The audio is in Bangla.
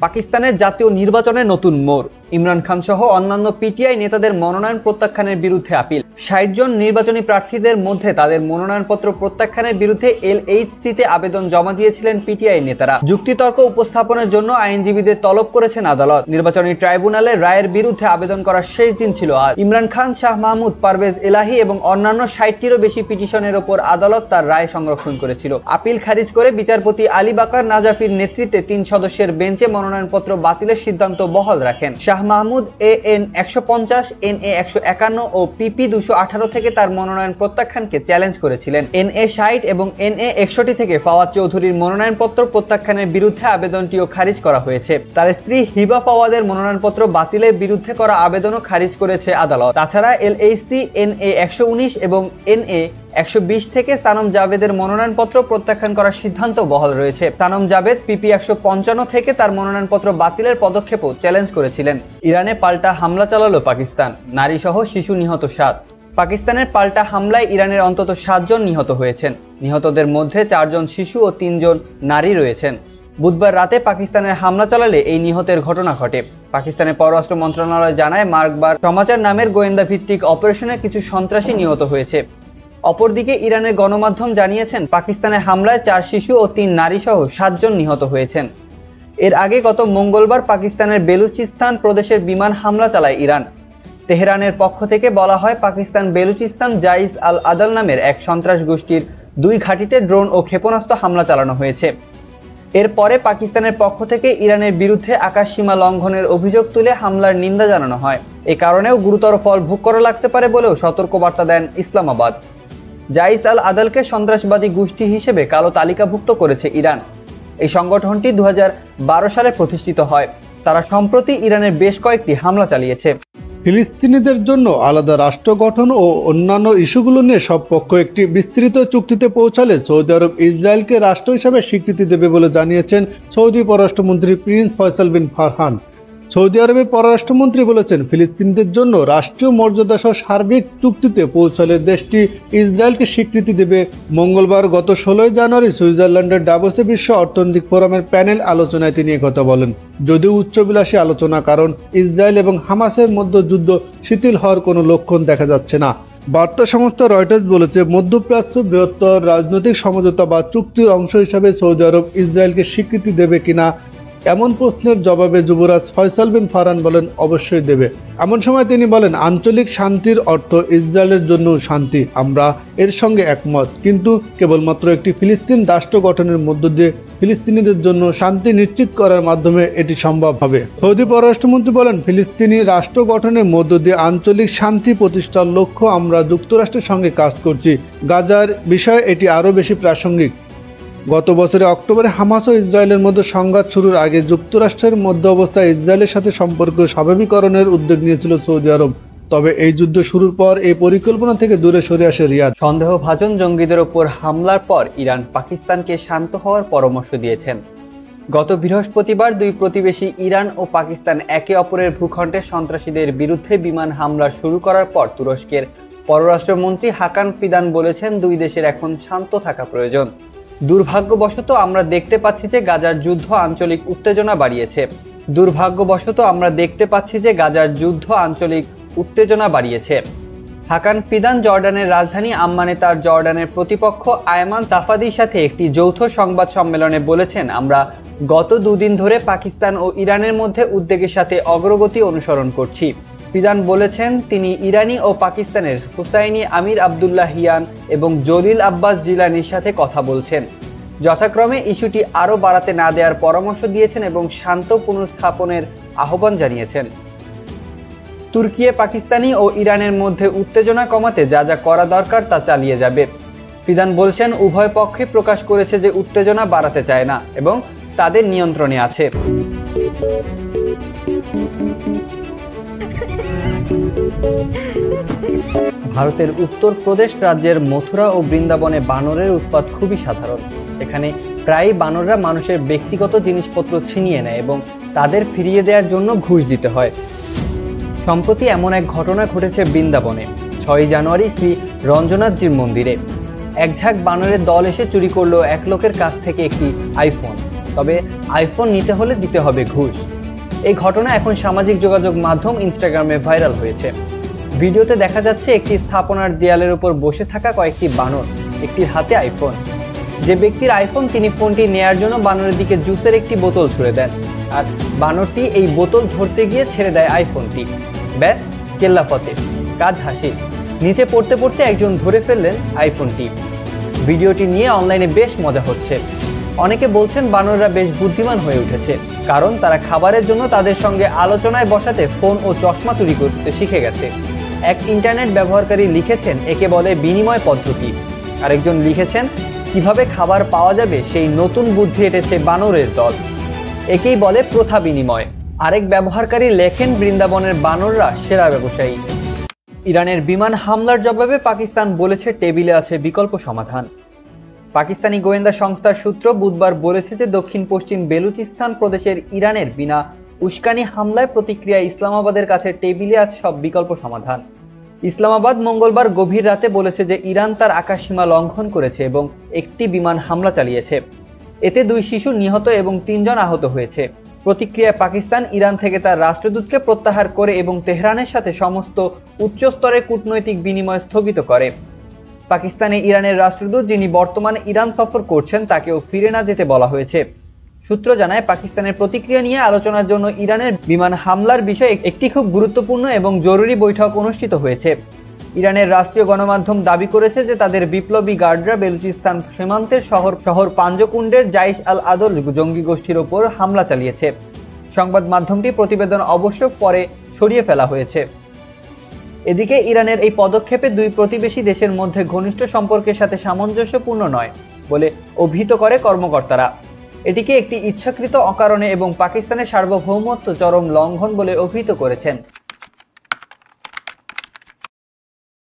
পাকিস্তানের জাতীয় নির্বাচনে নতুন মোড়, ইমরান খান সহ অন্যান্য পিটিআই নেতাদের মনোনয়ন প্রত্যাখ্যানের বিরুদ্ধে আপিল। ৬০ জন নির্বাচনী প্রার্থীদের মধ্যে তাদের মনোনয়নপত্র প্রত্যাখ্যানের বিরুদ্ধে এলএইচসিতে আবেদন জমা দিয়েছিলেন পিটিআই নেতারা। যুক্তিতর্ক উপস্থাপনের জন্য আইনজীবীদের তলব করেছেন আদালত। নির্বাচনী ট্রাইব্যুনালে রায়ের বিরুদ্ধে আবেদন করার শেষ দিন ছিল আজ। ইমরান খান, শাহ মাহমুদ, পারভেজ এলাহি এবং অন্যান্য ৬০টিরও বেশি পিটিশনের ওপর আদালত তার রায় সংরক্ষণ করেছিল। আপিল খারিজ করে বিচারপতি আলী বাকার নাজাফির নেতৃত্বে ৩ সদস্যের বেঞ্চে মনোনয়নপত্র বাতিলের সিদ্ধান্ত বহাল রাখেন। Shah Mahmud AN ১৫০, NA ১৫১ O PP ২১৮ থেকে তার মনোনয়ন প্রত্যাখ্যানকে চ্যালেঞ্জ করেছিলেন। NA ৬০ এবং NA ৬১ থেকে ফাওয়াদ চৌধুরীর মনোনয়নপত্র প্রত্যাখ্যানের বিরুদ্ধে আবেদনটিও খারিজ করা হয়েছে। তার স্ত্রী হিবা ফাওয়াদের মনোনয়নপত্র বাতিলের বিরুদ্ধে করা আবেদনও খারিজ করেছে আদালত। তাছাড়া LHC NA ১১৯ এবং NA ১২০ থেকে সানম জাভেদের মনোনয়নপত্র প্রত্যাখ্যান করার সিদ্ধান্ত বহাল রয়েছে। সানম জাভেদ PP ১৫৫ থেকে তার মনোনয়নপত্র বাতিলের পদক্ষেপও চ্যালেঞ্জ করেছিলেন। ইরানে পাল্টা হামলা চালালো পাকিস্তান, নারী সহ শিশু নিহত ৭। পাকিস্তানের পাল্টা হামলায় ইরানের অন্তত ৭ জন নিহত হয়েছেন। নিহতদের মধ্যে ৪ জন শিশু ও ৩ জন নারী রয়েছেন। বুধবার রাতে পাকিস্তানের হামলা চালালে এই নিহতের ঘটনা ঘটে। পাকিস্তানের পররাষ্ট্র মন্ত্রণালয় জানায়, মার্কবার সমাচার নামের গোয়েন্দা ভিত্তিক অপারেশনে কিছু সন্ত্রাসী নিহত হয়েছে। অপরদিকে ইরানের গণমাধ্যম জানিয়েছেন, পাকিস্তানের হামলায় ৪ শিশু ও ৩ নারী সহ ৭ জন নিহত হয়েছেন। এর আগে গত মঙ্গলবার পাকিস্তানের বেলুচিস্তান প্রদেশের বিমান হামলা চালায় ইরান। তেহরানের পক্ষ থেকে বলা হয়, পাকিস্তান বেলুচিস্তান জাইস আল আদাল নামের এক সন্ত্রাস গোষ্ঠীর ২ ঘাঁটিতে ড্রোন ও ক্ষেপণাস্ত্র হামলা চালানো হয়েছে। এরপরে পাকিস্তানের পক্ষ থেকে ইরানের বিরুদ্ধে আকাশসীমা লঙ্ঘনের অভিযোগ তুলে হামলার নিন্দা জানানো হয়। এ কারণেও গুরুতর ফল ভোগ করা লাগতে পারে বলেও সতর্কবার্তা দেন ইসলামাবাদ। জাইস আল আদালকে সন্ত্রাসবাদী গোষ্ঠী হিসেবে কালো তালিকাভুক্ত করেছে ইরান। এই সংগঠনটি ২০১২ সালে প্রতিষ্ঠিত হয়। তারা সম্প্রতি ইরানের বেশ কয়েকটি হামলা চালিয়েছে। ফিলিস্তিনিদের জন্য আলাদা রাষ্ট্র গঠন ও অন্যান্য ইস্যুগুলো নিয়ে সব পক্ষ একটি বিস্তৃত চুক্তিতে পৌঁছালে সৌদি আরব ইসরায়েলকে রাষ্ট্র হিসাবে স্বীকৃতি দেবে বলে জানিয়েছেন সৌদি পররাষ্ট্রমন্ত্রী প্রিন্স ফয়সাল বিন ফারহান। সৌদি আরবের পররাষ্ট্রমন্ত্রী বলেছেন, ফিলিস্তিনিদের জন্য রাষ্ট্রীয় মর্যাদা সহ সার্বিক চুক্তিতে পৌঁছালে দেশটি ইসরায়েলকে স্বীকৃতি দেবে। মঙ্গলবার গত ১৬ জানুয়ারি সুইজারল্যান্ডের ডাভোসে বিশ্ব অর্থনৈতিক ফোরামের প্যানেল আলোচনায় তিনি একথা বলেন। যদিও উচ্চবিলাসী আলোচনা, কারণ ইসরায়েল এবং হামাসের মধ্যে যুদ্ধ শিথিল হওয়ার কোনো লক্ষণ দেখা যাচ্ছে না। বার্তা সংস্থা রয়টার্স বলেছে, মধ্যপ্রাচ্য বৃহত্তর রাজনৈতিক সমঝোতা বা চুক্তির অংশ হিসাবে সৌদি আরব ইসরায়েলকে স্বীকৃতি দেবে কিনা এমন প্রশ্নের জবাবে যুবরাজ ফয়সাল বিন ফারহান বলেন, অবশ্যই দেবে। এমন সময় তিনি বলেন, আঞ্চলিক শান্তির অর্থ ইসরায়েলের জন্য শান্তি। আমরা এর সঙ্গে একমত, কিন্তু কেবলমাত্র একটি ফিলিস্তিন রাষ্ট্র গঠনের মধ্য দিয়ে ফিলিস্তিনিদের জন্য শান্তি নিশ্চিত করার মাধ্যমে এটি সম্ভব হবে। সৌদি পররাষ্ট্রমন্ত্রী বলেন, ফিলিস্তিনি রাষ্ট্র গঠনের মধ্য দিয়ে আঞ্চলিক শান্তি প্রতিষ্ঠার লক্ষ্য আমরা যুক্তরাষ্ট্রের সঙ্গে কাজ করছি। গাজার বিষয়ে এটি আরও বেশি প্রাসঙ্গিক। গত বছরের অক্টোবরে হামাস ও ইসরায়েলের মধ্যে সংঘাত শুরুর আগে যুক্তরাষ্ট্রের মধ্য অবস্থায় ইসরায়েলের সাথে সম্পর্ক স্বাভাবিকরণের উদ্যোগ নিয়েছিল সৌদি আরব। তবে এই যুদ্ধ শুরুর পর এই পরিকল্পনা থেকে দূরে সরে আসে রিয়াদ। সন্দেহভাজন জঙ্গিদের ওপর হামলার পর ইরান পাকিস্তানকে শান্ত হওয়ার পরামর্শ দিয়েছেন। গত বৃহস্পতিবার ২ প্রতিবেশী ইরান ও পাকিস্তান একে অপরের ভূখণ্ডে সন্ত্রাসীদের বিরুদ্ধে বিমান হামলা শুরু করার পর তুরস্কের পররাষ্ট্রমন্ত্রী হাকান ফিদান বলেছেন, ২ দেশের এখন শান্ত থাকা প্রয়োজন। দুর্ভাগ্যবশত আমরা দেখতে পাচ্ছি যে গাজার যুদ্ধ আঞ্চলিক উত্তেজনা বাড়িয়েছে। হাকান ফিদান জর্ডানের রাজধানী আম্মানে তার জর্ডানের প্রতিপক্ষ আয়মান তাফাদির সাথে একটি যৌথ সংবাদ সম্মেলনে বলেছেন, আমরা গত ২ দিন ধরে পাকিস্তান ও ইরানের মধ্যে উদ্বেগের সাথে অগ্রগতি অনুসরণ করছি। ফিদান বলেছেন, তিনি ইরানি ও পাকিস্তানের হুসাইনি আমির আবদুল্লাহিয়ান এবং জলিল আব্বাস জিলানির সাথে কথা বলছেন। যথাক্রমে ইস্যুটি আরও বাড়াতে না দেওয়ার পরামর্শ দিয়েছেন এবং শান্ত পুনঃস্থাপনের আহ্বান জানিয়েছেন। তুর্কি পাকিস্তানি ও ইরানের মধ্যে উত্তেজনা কমাতে যা যা করা দরকার তা চালিয়ে যাবে। ফিদান বলছেন, উভয় পক্ষই প্রকাশ করেছে যে উত্তেজনা বাড়াতে চায় না এবং তাদের নিয়ন্ত্রণে আছে। ভারতের উত্তরপ্রদেশ রাজ্যের মথুরা ও বৃন্দাবনে বানরের উৎপাত খুবই সাধারণ। এখানে প্রায়ই বানররা মানুষের ব্যক্তিগত জিনিসপত্র ছিনিয়ে নেয় এবং তাদের ফিরিয়ে দেওয়ার জন্য ঘুষ দিতে হয়। সম্প্রতি এমন এক ঘটনা ঘটেছে বৃন্দাবনে। ৬ জানুয়ারি শ্রী রঞ্জনাথজির মন্দিরে এক ঝাঁক বানরের দল এসে চুরি করলো এক লোকের কাছ থেকে একটি আইফোন। তবে আইফোন নিতে হলে দিতে হবে ঘুষ। এই ঘটনা এখন সামাজিক যোগাযোগ মাধ্যম ইনস্টাগ্রামে ভাইরাল হয়েছে। ভিডিওতে দেখা যাচ্ছে একটি স্থাপনার দেয়ালের উপর বসে থাকা কয়েকটি বানর, একটির হাতে আইফোন। যে ব্যক্তির আইফোন তিনি ফোনটি নেয়ার জন্য বানরের দিকে জুসের একটি বোতল ছুড়ে দেন, আর বানরটি এই বোতল ধরতে গিয়ে ছেড়ে দেয় আইফোনটি। ব্যাস, কেল্লা ফতে, কাজ হাসিল। নিচে পড়তে পড়তে একজন ধরে ফেললেন আইফোনটি। ভিডিওটি নিয়ে অনলাইনে বেশ মজা হচ্ছে। অনেকে বলছেন বানররা বেশ বুদ্ধিমান হয়ে উঠেছে, কারণ তারা খাবারের জন্য তাদের সঙ্গে আলোচনায় বসাতে ফোন ও চশমা চুরি করতে শিখে গেছে। এক ইন্টারনেট ব্যবহারকারী লিখেছেন একে বলে বিনিময় পদ্ধতি। আরেকজন লিখেছেন কিভাবে খাবার পাওয়া যাবে সেই নতুন বুদ্ধি এঁটেছে বানরের দল, একেই বলে প্রথা বিনিময়। আরেক ব্যবহারকারী লেখেন বৃন্দাবনের বানররা সেরা ব্যবসায়ী। ইরানের বিমান হামলার জবাবে পাকিস্তান বলেছে টেবিলে আছে বিকল্প সমাধান। পাকিস্তানি গোয়েন্দা সংস্থার সূত্র বুধবার বলেছে যে দক্ষিণ পশ্চিম বেলুচিস্তান প্রদেশের ইরানের বিনা উস্কানি হামলায় প্রতিক্রিয়া ইসলামাবাদের কাছে টেবিলে আছে সব বিকল্প সমাধান। ইসলামাবাদ মঙ্গলবার গভীর রাতে বলেছে যে ইরান তার আকাশসীমা লঙ্ঘন করেছে এবং একটি বিমান হামলা চালিয়েছে। এতে 2 শিশু নিহত এবং 3 জন আহত হয়েছে। প্রতিক্রিয়ায় পাকিস্তান ইরান থেকে তার রাষ্ট্রদূতকে প্রত্যাহার করে এবং তেহরানের সাথে সমস্ত উচ্চ স্তরের কূটনৈতিক বিনিময় স্থগিত করে। পাকিস্তানে ইরানের রাষ্ট্রদূত, যিনি বর্তমানে ইরান সফর করছেন, তাকেও ফিরে না যেতে বলা হয়েছে। সূত্র জানায় পাকিস্তানের প্রতিক্রিয়া নিয়ে আলোচনার জন্য ইরানের বিমান হামলার বিষয়ে একটি খুব গুরুত্বপূর্ণ এবং জরুরি বৈঠক অনুষ্ঠিত হয়েছে। ইরানের রাষ্ট্রীয় গণমাধ্যম দাবি করেছে যে তাদের বিপ্লবী গার্ডরা বেলুচিস্তান সীমান্তের শহর পাঞ্জকুন্ডের জাইশ আল আদল জঙ্গি গোষ্ঠীর ওপর হামলা চালিয়েছে। সংবাদ মাধ্যমটি প্রতিবেদন অবশ্য পরে সরিয়ে ফেলা হয়েছে। এদিকে ইরানের এই পদক্ষেপে 2 প্রতিবেশী দেশের মধ্যে ঘনিষ্ঠ সম্পর্কের সাথে সামঞ্জস্যপূর্ণ নয় বলে অভিহিত করে কর্মকর্তারা। এটিকে একটি ইচ্ছাকৃত অকারণে এবং পাকিস্তানের সার্বভৌমত্ব চরম লঙ্ঘন বলে অভিহিত করেছেন।